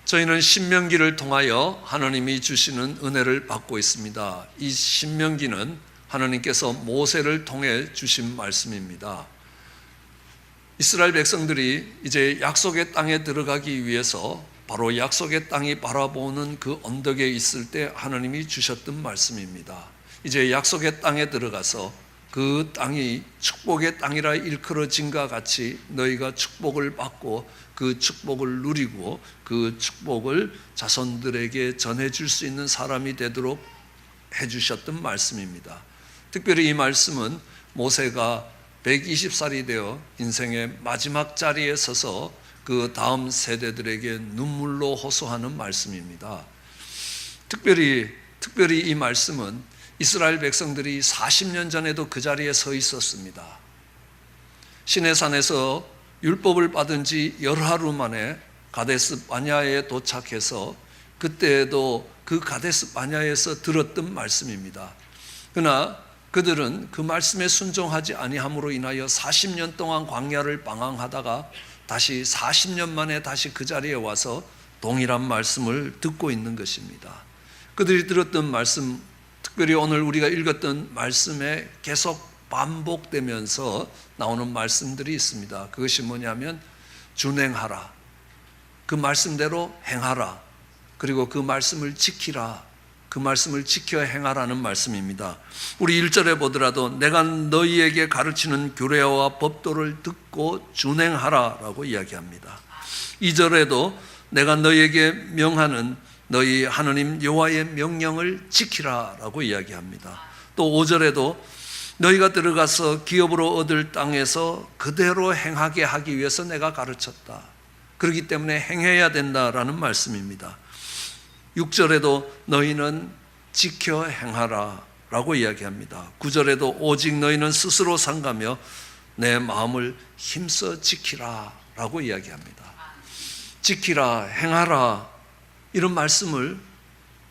저희는 신명기를 통하여 하나님이 주시는 은혜를 받고 있습니다. 이 신명기는 하나님께서 모세를 통해 주신 말씀입니다. 이스라엘 백성들이 이제 약속의 땅에 들어가기 위해서 바로 약속의 땅이 바라보는 그 언덕에 있을 때 하나님이 주셨던 말씀입니다. 이제 약속의 땅에 들어가서 그 땅이 축복의 땅이라 일컬어진과 같이 너희가 축복을 받고 그 축복을 누리고 그 축복을 자손들에게 전해줄 수 있는 사람이 되도록 해주셨던 말씀입니다. 특별히 이 말씀은 모세가 120살이 되어 인생의 마지막 자리에 서서 그 다음 세대들에게 눈물로 호소하는 말씀입니다. 특별히 이 말씀은 이스라엘 백성들이 40년 전에도 그 자리에 서 있었습니다. 시내산에서 율법을 받은 지 열하루 만에 가데스 바냐에 도착해서 그때에도 그 가데스 바냐에서 들었던 말씀입니다. 그러나 그들은 그 말씀에 순종하지 아니함으로 인하여 40년 동안 광야를 방황하다가 다시 40년 만에 다시 그 자리에 와서 동일한 말씀을 듣고 있는 것입니다. 그들이 들었던 말씀, 특별히 오늘 우리가 읽었던 말씀에 계속 반복되면서 나오는 말씀들이 있습니다. 그것이 뭐냐면 준행하라, 그 말씀대로 행하라, 그리고 그 말씀을 지키라, 그 말씀을 지켜 행하라는 말씀입니다. 우리 1절에 보더라도 내가 너희에게 가르치는 규례와 법도를 듣고 준행하라 라고 이야기합니다. 2절에도 내가 너희에게 명하는 너희 하나님 여호와의 명령을 지키라 라고 이야기합니다. 또 5절에도 너희가 들어가서 기업으로 얻을 땅에서 그대로 행하게 하기 위해서 내가 가르쳤다, 그렇기 때문에 행해야 된다라는 말씀입니다. 6절에도 너희는 지켜 행하라 라고 이야기합니다. 9절에도 오직 너희는 스스로 삼가며 내 마음을 힘써 지키라 라고 이야기합니다. 지키라, 행하라, 이런 말씀을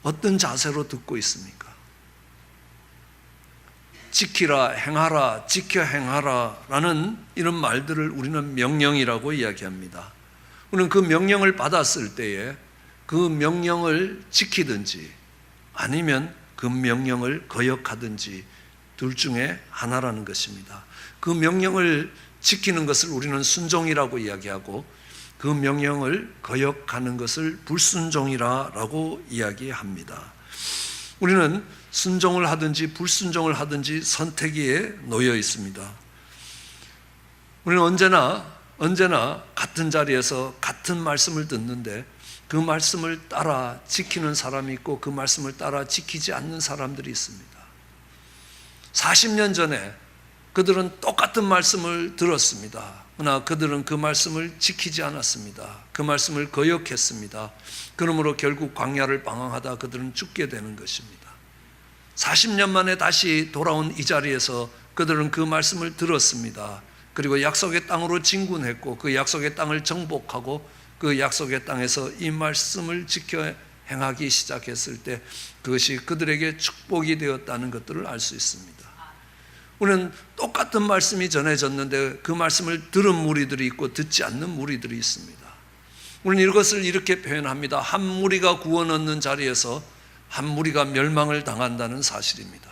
어떤 자세로 듣고 있습니까? 지키라, 행하라, 지켜 행하라 라는 이런 말들을 우리는 명령이라고 이야기합니다. 우리는 그 명령을 받았을 때에 그 명령을 지키든지 아니면 그 명령을 거역하든지 둘 중에 하나라는 것입니다. 그 명령을 지키는 것을 우리는 순종이라고 이야기하고 그 명령을 거역하는 것을 불순종이라고 이야기합니다. 우리는 순종을 하든지 불순종을 하든지 선택에 놓여 있습니다. 우리는 언제나 같은 자리에서 같은 말씀을 듣는데 그 말씀을 따라 지키는 사람이 있고 그 말씀을 따라 지키지 않는 사람들이 있습니다. 40년 전에 그들은 똑같은 말씀을 들었습니다. 그러나 그들은 그 말씀을 지키지 않았습니다. 그 말씀을 거역했습니다. 그러므로 결국 광야를 방황하다 그들은 죽게 되는 것입니다. 40년 만에 다시 돌아온 이 자리에서 그들은 그 말씀을 들었습니다. 그리고 약속의 땅으로 진군했고 그 약속의 땅을 정복하고 그 약속의 땅에서 이 말씀을 지켜 행하기 시작했을 때 그것이 그들에게 축복이 되었다는 것들을 알 수 있습니다. 우리는 똑같은 말씀이 전해졌는데 그 말씀을 들은 무리들이 있고 듣지 않는 무리들이 있습니다. 우리는 이것을 이렇게 표현합니다. 한 무리가 구원 얻는 자리에서 한 무리가 멸망을 당한다는 사실입니다.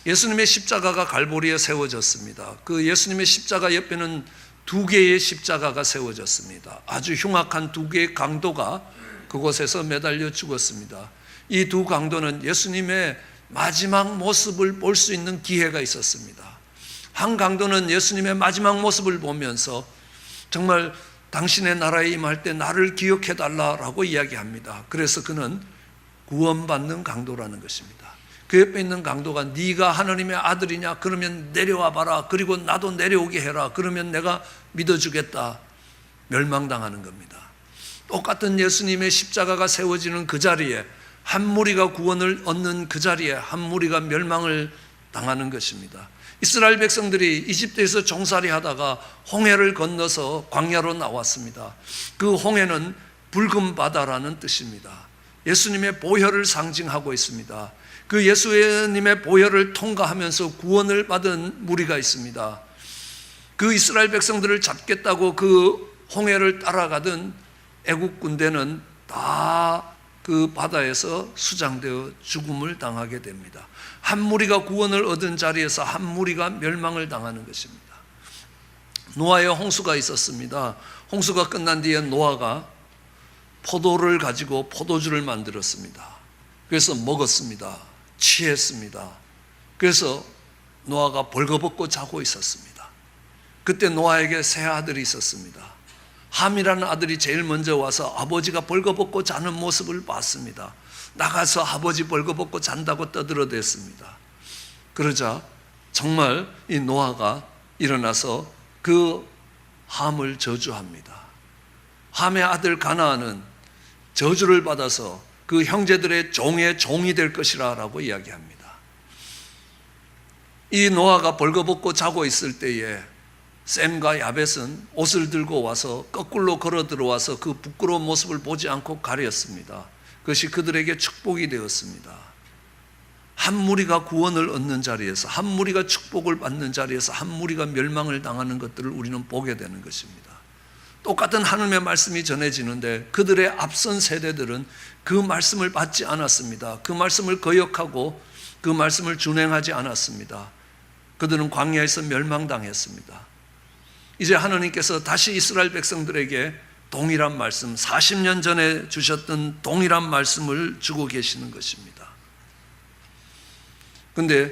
예수님의 십자가가 갈보리에 세워졌습니다. 그 예수님의 십자가 옆에는 2개의 십자가가 세워졌습니다. 아주 흉악한 2개의 강도가 그곳에서 매달려 죽었습니다. 이 두 강도는 예수님의 마지막 모습을 볼 수 있는 기회가 있었습니다. 한 강도는 예수님의 마지막 모습을 보면서 정말 당신의 나라에 임할 때 나를 기억해 달라라고 이야기합니다. 그래서 그는 구원받는 강도라는 것입니다. 그 옆에 있는 강도가 네가 하나님의 아들이냐? 그러면 내려와 봐라. 그리고 나도 내려오게 해라. 그러면 내가 믿어주겠다. 멸망당하는 겁니다. 똑같은 예수님의 십자가가 세워지는 그 자리에 한 무리가 구원을 얻는 그 자리에 한 무리가 멸망을 당하는 것입니다. 이스라엘 백성들이 이집트에서 종살이 하다가 홍해를 건너서 광야로 나왔습니다. 그 홍해는 붉은 바다라는 뜻입니다. 예수님의 보혈을 상징하고 있습니다. 그 예수님의 보혈을 통과하면서 구원을 받은 무리가 있습니다. 그 이스라엘 백성들을 잡겠다고 그 홍해를 따라가던 애국 군대는 다 그 바다에서 수장되어 죽음을 당하게 됩니다. 한 무리가 구원을 얻은 자리에서 한 무리가 멸망을 당하는 것입니다. 노아의 홍수가 있었습니다. 홍수가 끝난 뒤에 노아가 포도를 가지고 포도주를 만들었습니다. 그래서 먹었습니다. 취했습니다. 그래서 노아가 벌거벗고 자고 있었습니다. 그때 노아에게 세 아들이 있었습니다. 함이라는 아들이 제일 먼저 와서 아버지가 벌거벗고 자는 모습을 봤습니다. 나가서 아버지 벌거벗고 잔다고 떠들어댔습니다. 그러자 정말 이 노아가 일어나서 그 함을 저주합니다. 함의 아들 가나안은 저주를 받아서 그 형제들의 종의 종이 될 것이라 라고 이야기합니다. 이 노아가 벌거벗고 자고 있을 때에 셈과 야벳은 옷을 들고 와서 거꾸로 걸어 들어와서 그 부끄러운 모습을 보지 않고 가렸습니다. 그것이 그들에게 축복이 되었습니다. 한 무리가 구원을 얻는 자리에서, 한 무리가 축복을 받는 자리에서 한 무리가 멸망을 당하는 것들을 우리는 보게 되는 것입니다. 똑같은 하나님의 말씀이 전해지는데 그들의 앞선 세대들은 그 말씀을 받지 않았습니다. 그 말씀을 거역하고 그 말씀을 준행하지 않았습니다. 그들은 광야에서 멸망당했습니다. 이제 하나님께서 다시 이스라엘 백성들에게 동일한 말씀, 40년 전에 주셨던 동일한 말씀을 주고 계시는 것입니다. 그런데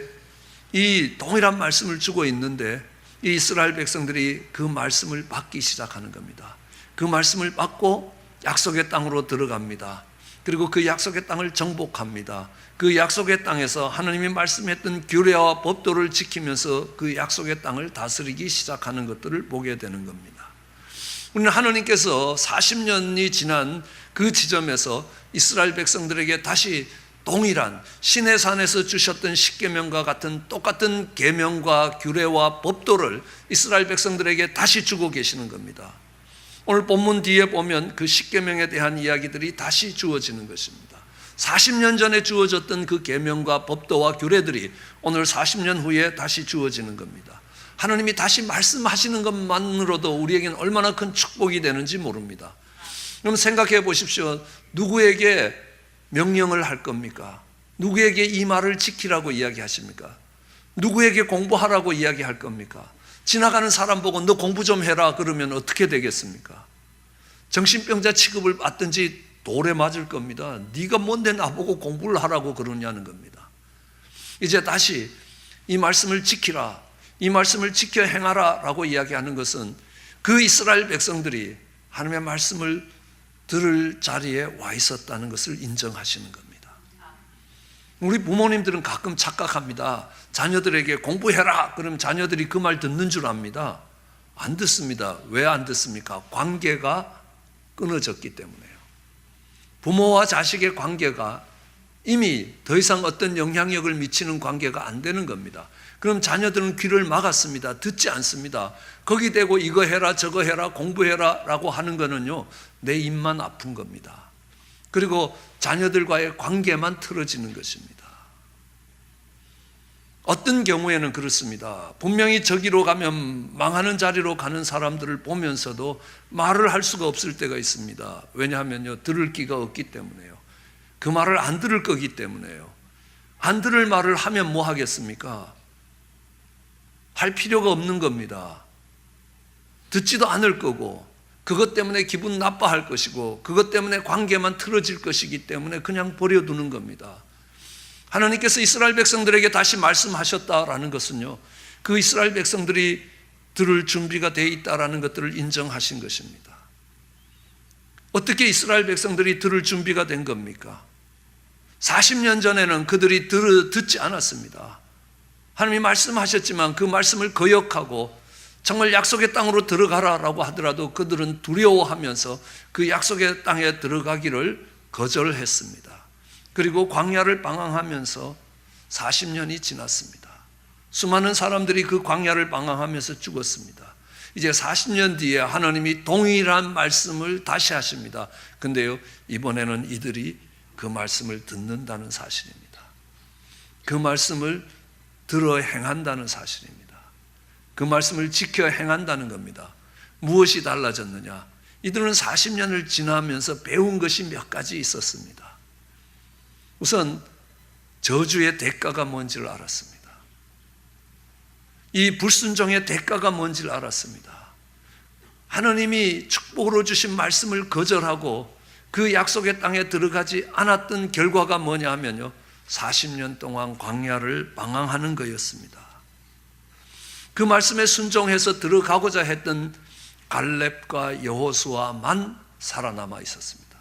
이 동일한 말씀을 주고 있는데 이 이스라엘 백성들이 그 말씀을 받기 시작하는 겁니다. 그 말씀을 받고 약속의 땅으로 들어갑니다. 그리고 그 약속의 땅을 정복합니다. 그 약속의 땅에서 하나님이 말씀했던 규례와 법도를 지키면서 그 약속의 땅을 다스리기 시작하는 것들을 보게 되는 겁니다. 우리는 하나님께서 40년이 지난 그 지점에서 이스라엘 백성들에게 다시 동일한 시내산에서 주셨던 십계명과 같은 똑같은 계명과 규례와 법도를 이스라엘 백성들에게 다시 주고 계시는 겁니다. 오늘 본문 뒤에 보면 그 십계명에 대한 이야기들이 다시 주어지는 것입니다. 40년 전에 주어졌던 그 계명과 법도와 규례들이 오늘 40년 후에 다시 주어지는 겁니다. 하나님이 다시 말씀하시는 것만으로도 우리에게는 얼마나 큰 축복이 되는지 모릅니다. 그럼 생각해 보십시오. 누구에게 명령을 할 겁니까? 누구에게 이 말을 지키라고 이야기하십니까? 누구에게 공부하라고 이야기할 겁니까? 지나가는 사람 보고 너 공부 좀 해라 그러면 어떻게 되겠습니까? 정신병자 취급을 받든지 돌에 맞을 겁니다. 네가 뭔데 나보고 공부를 하라고 그러냐는 겁니다. 이제 다시 이 말씀을 지키라, 이 말씀을 지켜 행하라 라고 이야기하는 것은 그 이스라엘 백성들이 하나님의 말씀을 들을 자리에 와 있었다는 것을 인정하시는 겁니다. 우리 부모님들은 가끔 착각합니다. 자녀들에게 공부해라 그러면 자녀들이 그 말 듣는 줄 압니다. 안 듣습니다. 왜 안 듣습니까? 관계가 끊어졌기 때문에요. 부모와 자식의 관계가 이미 더 이상 어떤 영향력을 미치는 관계가 안 되는 겁니다. 그럼 자녀들은 귀를 막았습니다. 듣지 않습니다. 거기 대고 이거 해라 저거 해라 공부해라 라고 하는 거는요, 내 입만 아픈 겁니다. 그리고 자녀들과의 관계만 틀어지는 것입니다. 어떤 경우에는 그렇습니다. 분명히 저기로 가면 망하는 자리로 가는 사람들을 보면서도 말을 할 수가 없을 때가 있습니다. 왜냐하면요, 들을 기가 없기 때문에요. 그 말을 안 들을 거기 때문에요. 안 들을 말을 하면 뭐 하겠습니까? 할 필요가 없는 겁니다. 듣지도 않을 거고, 그것 때문에 기분 나빠할 것이고, 그것 때문에 관계만 틀어질 것이기 때문에 그냥 버려두는 겁니다. 하나님께서 이스라엘 백성들에게 다시 말씀하셨다라는 것은요, 그 이스라엘 백성들이 들을 준비가 되어 있다라는 것들을 인정하신 것입니다. 어떻게 이스라엘 백성들이 들을 준비가 된 겁니까? 40년 전에는 그들이 듣지 않았습니다. 하나님이 말씀하셨지만 그 말씀을 거역하고 정말 약속의 땅으로 들어가라라고 하더라도 그들은 두려워하면서 그 약속의 땅에 들어가기를 거절했습니다. 그리고 광야를 방황하면서 40년이 지났습니다. 수많은 사람들이 그 광야를 방황하면서 죽었습니다. 이제 40년 뒤에 하나님이 동일한 말씀을 다시 하십니다. 근데요, 이번에는 이들이 그 말씀을 듣는다는 사실입니다. 그 말씀을 들어 행한다는 사실입니다. 그 말씀을 지켜 행한다는 겁니다. 무엇이 달라졌느냐? 이들은 40년을 지나면서 배운 것이 몇 가지 있었습니다. 우선 저주의 대가가 뭔지를 알았습니다. 이 불순종의 대가가 뭔지를 알았습니다. 하나님이 축복으로 주신 말씀을 거절하고 그 약속의 땅에 들어가지 않았던 결과가 뭐냐 하면요, 40년 동안 광야를 방황하는 거였습니다. 그 말씀에 순종해서 들어가고자 했던 갈렙과 여호수아만 살아남아 있었습니다.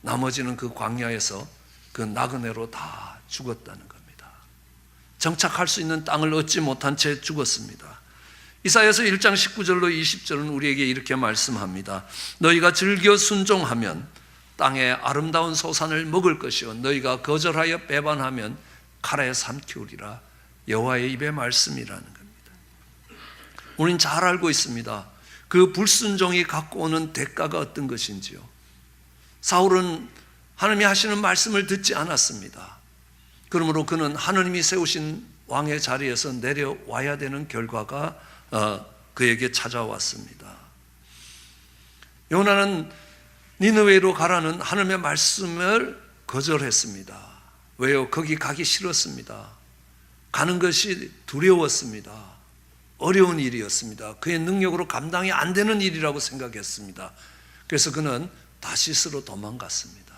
나머지는 그 광야에서 그 나그네로 다 죽었다는 겁니다. 정착할 수 있는 땅을 얻지 못한 채 죽었습니다. 이사야서 1장 19절로 20절은 우리에게 이렇게 말씀합니다. 너희가 즐겨 순종하면 땅의 아름다운 소산을 먹을 것이요 너희가 거절하여 배반하면 칼에 삼키우리라. 여호와의 입의 말씀이라는 겁니다. 우리는 잘 알고 있습니다. 그 불순종이 갖고 오는 대가가 어떤 것인지요. 사울은 하나님이 하시는 말씀을 듣지 않았습니다. 그러므로 그는 하나님이 세우신 왕의 자리에서 내려와야 되는 결과가 그에게 찾아왔습니다. 요나는 니느웨로 가라는 하나님의 말씀을 거절했습니다. 왜요? 거기 가기 싫었습니다. 가는 것이 두려웠습니다. 어려운 일이었습니다. 그의 능력으로 감당이 안 되는 일이라고 생각했습니다. 그래서 그는 다시스로 도망갔습니다.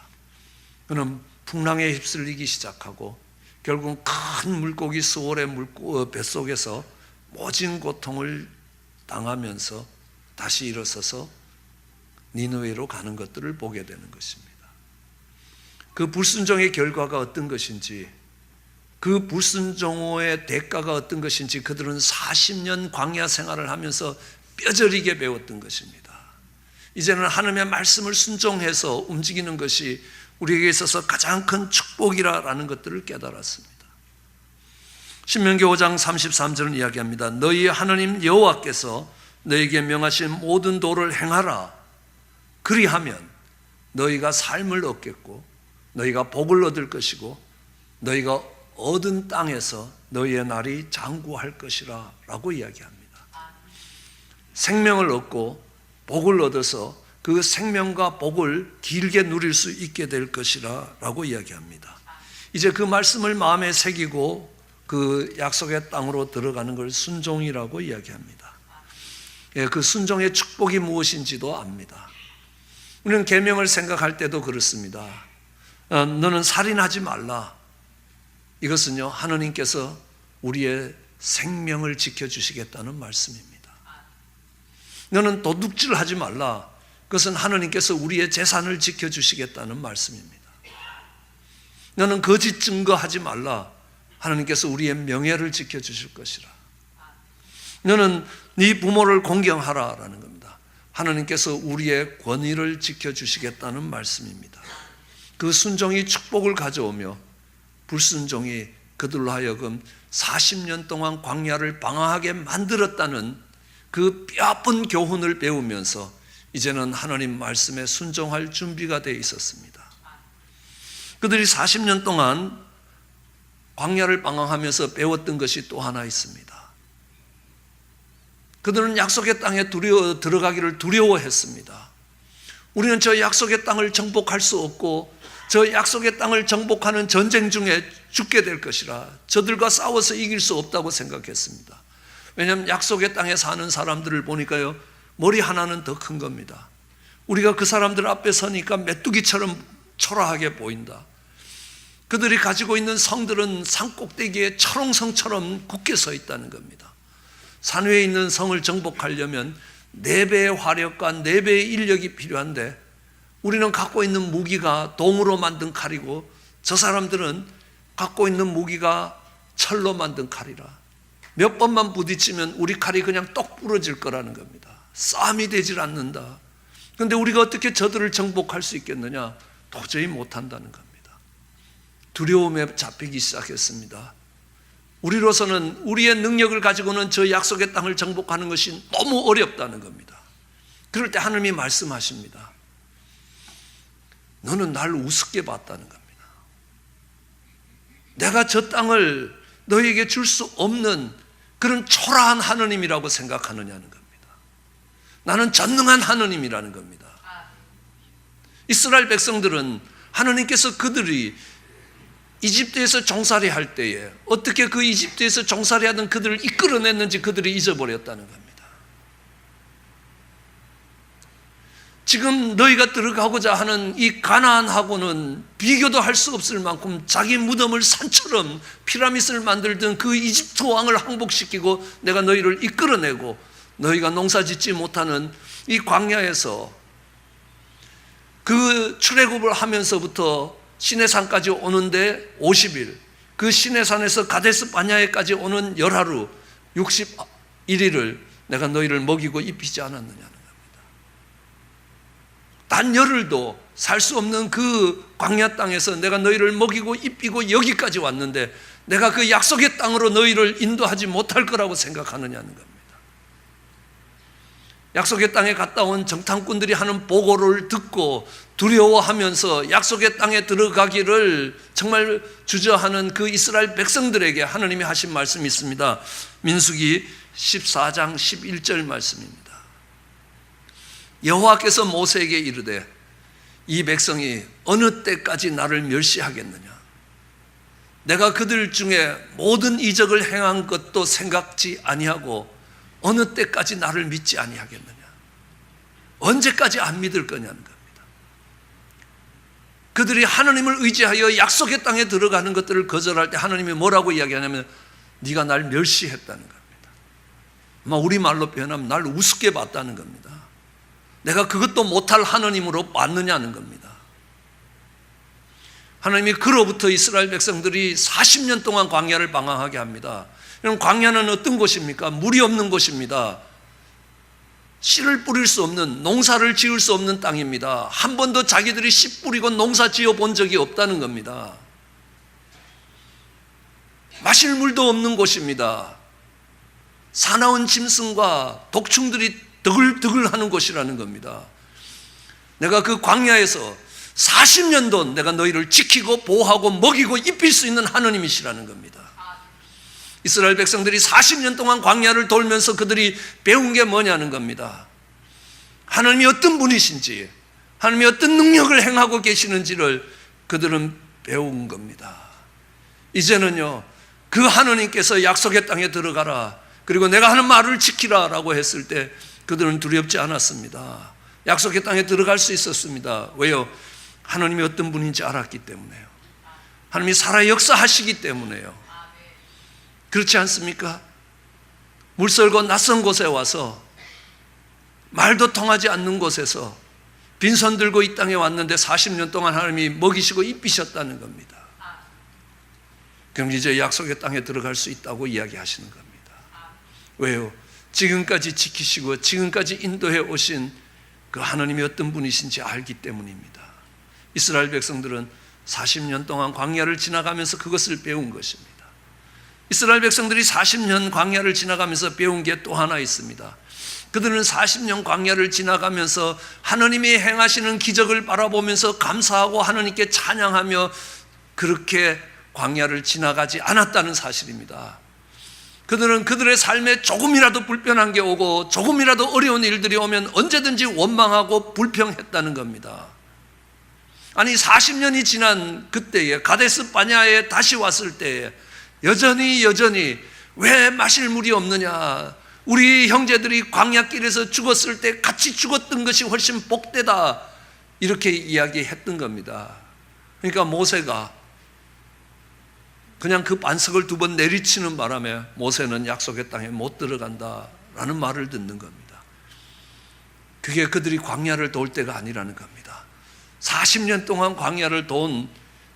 그는 풍랑에 휩쓸리기 시작하고 결국 큰 물고기 수월의 뱃속에서 모진 고통을 당하면서 다시 일어서서 니느웨로 가는 것들을 보게 되는 것입니다. 그 불순종의 결과가 어떤 것인지, 그 불순종의 대가가 어떤 것인지 그들은 40년 광야 생활을 하면서 뼈저리게 배웠던 것입니다. 이제는 하나님의 말씀을 순종해서 움직이는 것이 우리에게 있어서 가장 큰 축복이라는 것들을 깨달았습니다. 신명기 5장 33절은 이야기합니다. 너희 하나님 여호와께서 너희에게 명하신 모든 도를 행하라. 그리하면 너희가 삶을 얻겠고 너희가 복을 얻을 것이고 너희가 얻은 땅에서 너희의 날이 장구할 것이라 라고 이야기합니다. 생명을 얻고 복을 얻어서 그 생명과 복을 길게 누릴 수 있게 될 것이라 라고 이야기합니다. 이제 그 말씀을 마음에 새기고 그 약속의 땅으로 들어가는 걸 순종이라고 이야기합니다. 그 순종의 축복이 무엇인지도 압니다. 우리는 계명을 생각할 때도 그렇습니다. 너는 살인하지 말라. 이것은요, 하나님께서 우리의 생명을 지켜주시겠다는 말씀입니다. 너는 도둑질하지 말라. 그것은 하나님께서 우리의 재산을 지켜주시겠다는 말씀입니다. 너는 거짓 증거하지 말라. 하나님께서 우리의 명예를 지켜주실 것이라. 너는 네 부모를 공경하라라는 겁니다. 하나님께서 우리의 권위를 지켜주시겠다는 말씀입니다. 그 순종이 축복을 가져오며 불순종이 그들로 하여금 40년 동안 광야를 방황하게 만들었다는 그 뼈아픈 교훈을 배우면서 이제는 하나님 말씀에 순종할 준비가 되어 있었습니다. 그들이 40년 동안 광야를 방황하면서 배웠던 것이 또 하나 있습니다. 그들은 약속의 땅에 들어가기를 두려워했습니다. 우리는 저 약속의 땅을 정복할 수 없고 저 약속의 땅을 정복하는 전쟁 중에 죽게 될 것이라 저들과 싸워서 이길 수 없다고 생각했습니다. 왜냐하면 약속의 땅에 사는 사람들을 보니까요, 머리 하나는 더 큰 겁니다. 우리가 그 사람들 앞에 서니까 메뚜기처럼 초라하게 보인다. 그들이 가지고 있는 성들은 산꼭대기에 철옹성처럼 굳게 서 있다는 겁니다. 산 위에 있는 성을 정복하려면 4배의 화력과 4배의 인력이 필요한데 우리는 갖고 있는 무기가 동으로 만든 칼이고 저 사람들은 갖고 있는 무기가 철로 만든 칼이라 몇 번만 부딪히면 우리 칼이 그냥 똑 부러질 거라는 겁니다. 싸움이 되질 않는다. 그런데 우리가 어떻게 저들을 정복할 수 있겠느냐? 도저히 못한다는 겁니다. 두려움에 잡히기 시작했습니다. 우리로서는 우리의 능력을 가지고는 저 약속의 땅을 정복하는 것이 너무 어렵다는 겁니다. 그럴 때 하나님이 말씀하십니다. 너는 날 우습게 봤다는 겁니다. 내가 저 땅을 너에게 줄 수 없는 그런 초라한 하나님이라고 생각하느냐는 겁니다. 나는 전능한 하느님이라는 겁니다. 이스라엘 백성들은 하느님께서 그들이 이집트에서 종살이 할 때에 어떻게 그 이집트에서 종살이 하던 그들을 이끌어냈는지 그들이 잊어버렸다는 겁니다. 지금 너희가 들어가고자 하는 이 가나안하고는 비교도 할 수 없을 만큼 자기 무덤을 산처럼 피라미드를 만들던 그 이집트 왕을 항복시키고 내가 너희를 이끌어내고 너희가 농사짓지 못하는 이 광야에서 그 출애굽을 하면서부터 시내산까지 오는데 50일, 그 시내산에서 가데스 바냐에까지 오는 열하루 61일을 내가 너희를 먹이고 입히지 않았느냐는 겁니다. 단 열흘도 살 수 없는 그 광야 땅에서 내가 너희를 먹이고 입히고 여기까지 왔는데 내가 그 약속의 땅으로 너희를 인도하지 못할 거라고 생각하느냐는 겁니다. 약속의 땅에 갔다 온 정탐꾼들이 하는 보고를 듣고 두려워하면서 약속의 땅에 들어가기를 정말 주저하는 그 이스라엘 백성들에게 하나님이 하신 말씀이 있습니다. 민수기 14장 11절 말씀입니다. 여호와께서 모세에게 이르되 이 백성이 어느 때까지 나를 멸시하겠느냐? 내가 그들 중에 모든 이적을 행한 것도 생각지 아니하고 어느 때까지 나를 믿지 아니하겠느냐? 언제까지 안 믿을 거냐는 겁니다. 그들이 하나님을 의지하여 약속의 땅에 들어가는 것들을 거절할 때 하나님이 뭐라고 이야기하냐면 네가 날 멸시했다는 겁니다. 우리말로 표현하면 날 우습게 봤다는 겁니다. 내가 그것도 못할 하나님으로 봤느냐는 겁니다. 하나님이 그로부터 이스라엘 백성들이 40년 동안 광야를 방황하게 합니다. 그럼 광야는 어떤 곳입니까? 물이 없는 곳입니다. 씨를 뿌릴 수 없는, 농사를 지을 수 없는 땅입니다. 한 번도 자기들이 씨 뿌리고 농사 지어 본 적이 없다는 겁니다. 마실 물도 없는 곳입니다. 사나운 짐승과 독충들이 드글드글 하는 곳이라는 겁니다. 내가 그 광야에서 40년도 내가 너희를 지키고 보호하고 먹이고 입힐 수 있는 하나님이시라는 겁니다. 이스라엘 백성들이 40년 동안 광야를 돌면서 그들이 배운 게 뭐냐는 겁니다. 하나님이 어떤 분이신지, 하나님이 어떤 능력을 행하고 계시는지를 그들은 배운 겁니다. 이제는요, 그 하나님께서 약속의 땅에 들어가라, 그리고 내가 하는 말을 지키라 라고 했을 때 그들은 두렵지 않았습니다. 약속의 땅에 들어갈 수 있었습니다. 왜요? 하나님이 어떤 분인지 알았기 때문에요. 하나님이 살아 역사하시기 때문에요. 그렇지 않습니까? 물설고 낯선 곳에 와서 말도 통하지 않는 곳에서 빈손 들고 이 땅에 왔는데 40년 동안 하나님이 먹이시고 입히셨다는 겁니다. 그럼 이제 약속의 땅에 들어갈 수 있다고 이야기하시는 겁니다. 왜요? 지금까지 지키시고 지금까지 인도해 오신 그 하나님이 어떤 분이신지 알기 때문입니다. 이스라엘 백성들은 40년 동안 광야를 지나가면서 그것을 배운 것입니다. 이스라엘 백성들이 40년 광야를 지나가면서 배운 게 또 하나 있습니다. 그들은 40년 광야를 지나가면서 하나님이 행하시는 기적을 바라보면서 감사하고 하나님께 찬양하며 그렇게 광야를 지나가지 않았다는 사실입니다. 그들은 그들의 삶에 조금이라도 불편한 게 오고 조금이라도 어려운 일들이 오면 언제든지 원망하고 불평했다는 겁니다. 아니 40년이 지난 그때에 가데스 바냐에 다시 왔을 때에 여전히 왜 마실 물이 없느냐, 우리 형제들이 광야길에서 죽었을 때 같이 죽었던 것이 훨씬 복되다, 이렇게 이야기했던 겁니다. 그러니까 모세가 그냥 그 반석을 2번 내리치는 바람에 모세는 약속의 땅에 못 들어간다라는 말을 듣는 겁니다. 그게 그들이 광야를 돌 때가 아니라는 겁니다. 40년 동안 광야를 돈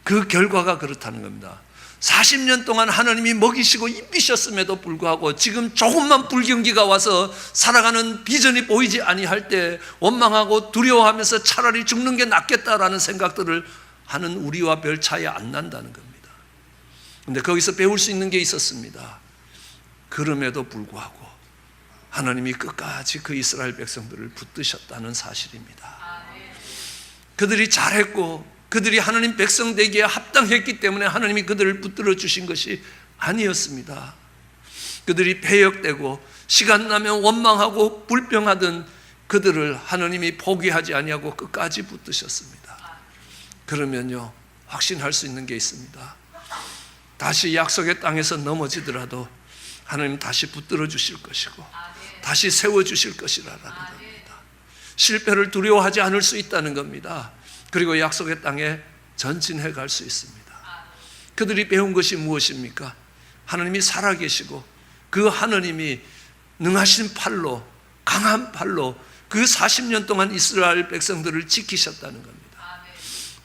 그 결과가 그렇다는 겁니다. 40년 동안 하나님이 먹이시고 입히셨음에도 불구하고 지금 조금만 불경기가 와서 살아가는 비전이 보이지 아니할 때 원망하고 두려워하면서 차라리 죽는 게 낫겠다라는 생각들을 하는 우리와 별 차이 안 난다는 겁니다. 그런데 거기서 배울 수 있는 게 있었습니다. 그럼에도 불구하고 하나님이 끝까지 그 이스라엘 백성들을 붙드셨다는 사실입니다. 그들이 잘했고 그들이 하나님 백성 되기에 합당했기 때문에 하나님이 그들을 붙들어 주신 것이 아니었습니다. 그들이 패역되고 시간 나면 원망하고 불평하던 그들을 하나님이 포기하지 아니하고 끝까지 붙드셨습니다. 그러면요, 확신할 수 있는 게 있습니다. 다시 약속의 땅에서 넘어지더라도 하나님 다시 붙들어 주실 것이고 다시 세워 주실 것이라는 겁니다. 실패를 두려워하지 않을 수 있다는 겁니다. 그리고 약속의 땅에 전진해 갈 수 있습니다. 그들이 배운 것이 무엇입니까? 하나님이 살아계시고 그 하나님이 능하신 팔로, 강한 팔로 그 40년 동안 이스라엘 백성들을 지키셨다는 겁니다.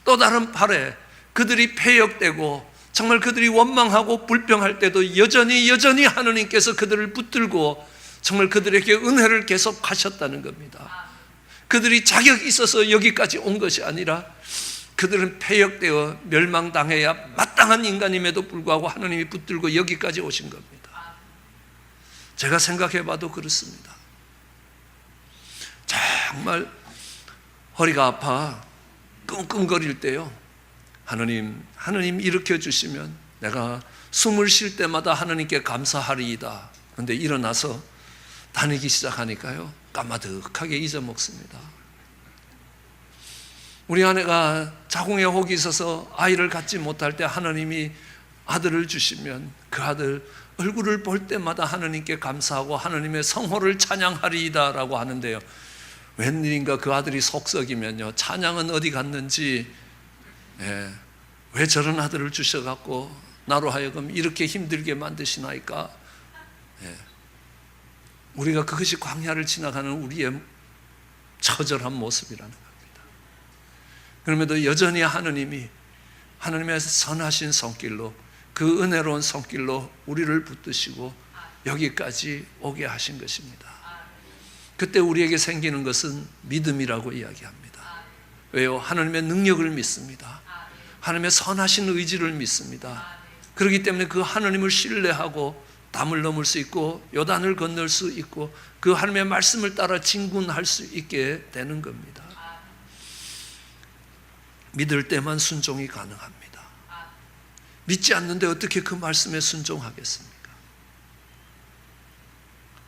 또 다른 팔에 그들이 패역되고 정말 그들이 원망하고 불평할 때도 여전히 하나님께서 그들을 붙들고 정말 그들에게 은혜를 계속 하셨다는 겁니다. 그들이 자격이 있어서 여기까지 온 것이 아니라 그들은 패역되어 멸망당해야 마땅한 인간임에도 불구하고 하나님이 붙들고 여기까지 오신 겁니다. 제가 생각해 봐도 그렇습니다. 정말 허리가 아파 끙끙거릴 때요, 하나님 일으켜 주시면 내가 숨을 쉴 때마다 하나님께 감사하리이다. 그런데 일어나서 다니기 시작하니까요, 까마득하게 잊어먹습니다. 우리 아내가 자궁에 혹이 있어서 아이를 갖지 못할 때 하나님이 아들을 주시면 그 아들 얼굴을 볼 때마다 하나님께 감사하고 하나님의 성호를 찬양하리이다 라고 하는데요, 웬일인가 그 아들이 속썩이면요, 찬양은 어디 갔는지, 왜 저런 아들을 주셔갖고 나로 하여금 이렇게 힘들게 만드시나이까. 우리가 그것이 광야를 지나가는 우리의 처절한 모습이라는 겁니다. 그럼에도 여전히 하나님의 선하신 손길로, 그 은혜로운 손길로 우리를 붙드시고 여기까지 오게 하신 것입니다. 그때 우리에게 생기는 것은 믿음이라고 이야기합니다. 왜요? 하나님의 능력을 믿습니다. 하나님의 선하신 의지를 믿습니다. 그렇기 때문에 그 하나님을 신뢰하고 담을 넘을 수 있고 요단을 건널 수 있고 그 하나님의 말씀을 따라 진군할 수 있게 되는 겁니다. 믿을 때만 순종이 가능합니다. 믿지 않는데 어떻게 그 말씀에 순종하겠습니까?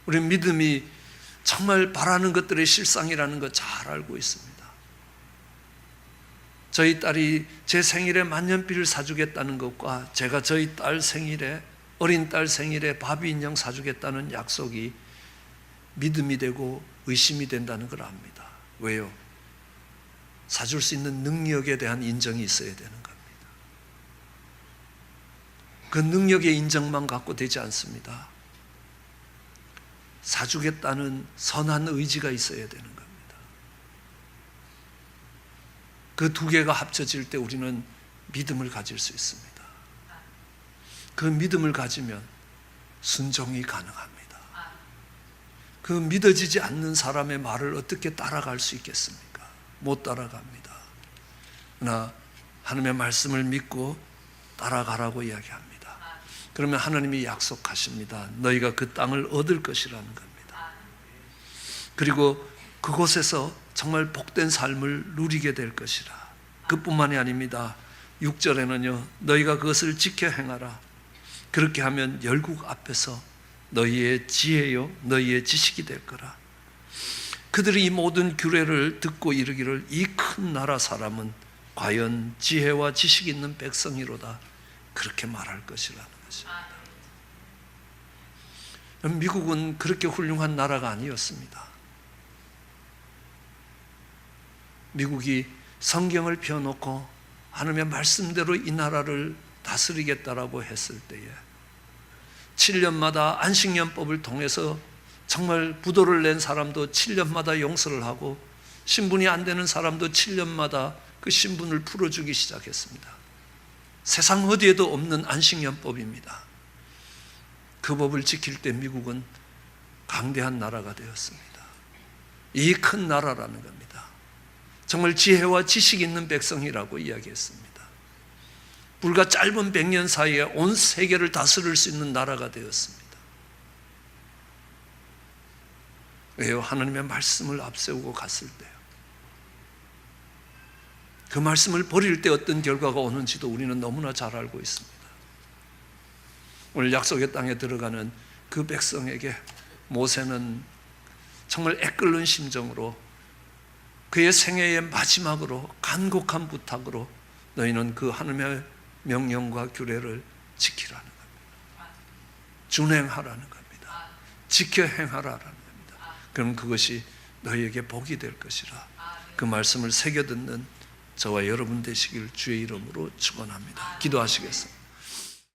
우리는 믿음이 정말 바라는 것들의 실상이라는 거 잘 알고 있습니다. 저희 딸이 제 생일에 만년필을 사주겠다는 것과 제가 저희 딸 생일에, 어린 딸 생일에 바비 인형 사주겠다는 약속이 믿음이 되고 의심이 된다는 걸 압니다. 왜요? 사줄 수 있는 능력에 대한 인정이 있어야 되는 겁니다. 그 능력의 인정만 갖고 되지 않습니다. 사주겠다는 선한 의지가 있어야 되는 겁니다. 그 두 개가 합쳐질 때 우리는 믿음을 가질 수 있습니다. 그 믿음을 가지면 순종이 가능합니다. 그 믿어지지 않는 사람의 말을 어떻게 따라갈 수 있겠습니까? 못 따라갑니다. 그러나 하나님의 말씀을 믿고 따라가라고 이야기합니다. 그러면 하나님이 약속하십니다. 너희가 그 땅을 얻을 것이라는 겁니다. 그리고 그곳에서 정말 복된 삶을 누리게 될 것이라. 그뿐만이 아닙니다. 6절에는요, 너희가 그것을 지켜 행하라. 그렇게 하면 열국 앞에서 너희의 지혜요 너희의 지식이 될 거라. 그들이 이 모든 규례를 듣고 이르기를 이 큰 나라 사람은 과연 지혜와 지식이 있는 백성이로다. 그렇게 말할 것이라는 것입니다. 미국은 그렇게 훌륭한 나라가 아니었습니다. 미국이 성경을 펴놓고 하나님의 말씀대로 이 나라를 다스리겠다라고 했을 때에 7년마다 안식년법을 통해서 정말 부도를 낸 사람도 7년마다 용서를 하고 신분이 안 되는 사람도 7년마다 그 신분을 풀어주기 시작했습니다. 세상 어디에도 없는 안식년법입니다. 그 법을 지킬 때 미국은 강대한 나라가 되었습니다. 이 큰 나라라는 겁니다. 정말 지혜와 지식이 있는 백성이라고 이야기했습니다. 불과 짧은 100년 사이에 온 세계를 다스릴 수 있는 나라가 되었습니다. 왜요? 하나님의 말씀을 앞세우고 갔을 때요. 그 말씀을 버릴 때 어떤 결과가 오는지도 우리는 너무나 잘 알고 있습니다. 오늘 약속의 땅에 들어가는 그 백성에게 모세는 정말 애끓는 심정으로 그의 생애의 마지막으로 간곡한 부탁으로 너희는 그 하나님의 명령과 규례를 지키라는 겁니다. 준행하라는 겁니다. 지켜 행하라는 겁니다. 그럼 그것이 너희에게 복이 될 것이라. 그 말씀을 새겨 듣는 저와 여러분 되시길 주의 이름으로 축원합니다. 기도하시겠습니다.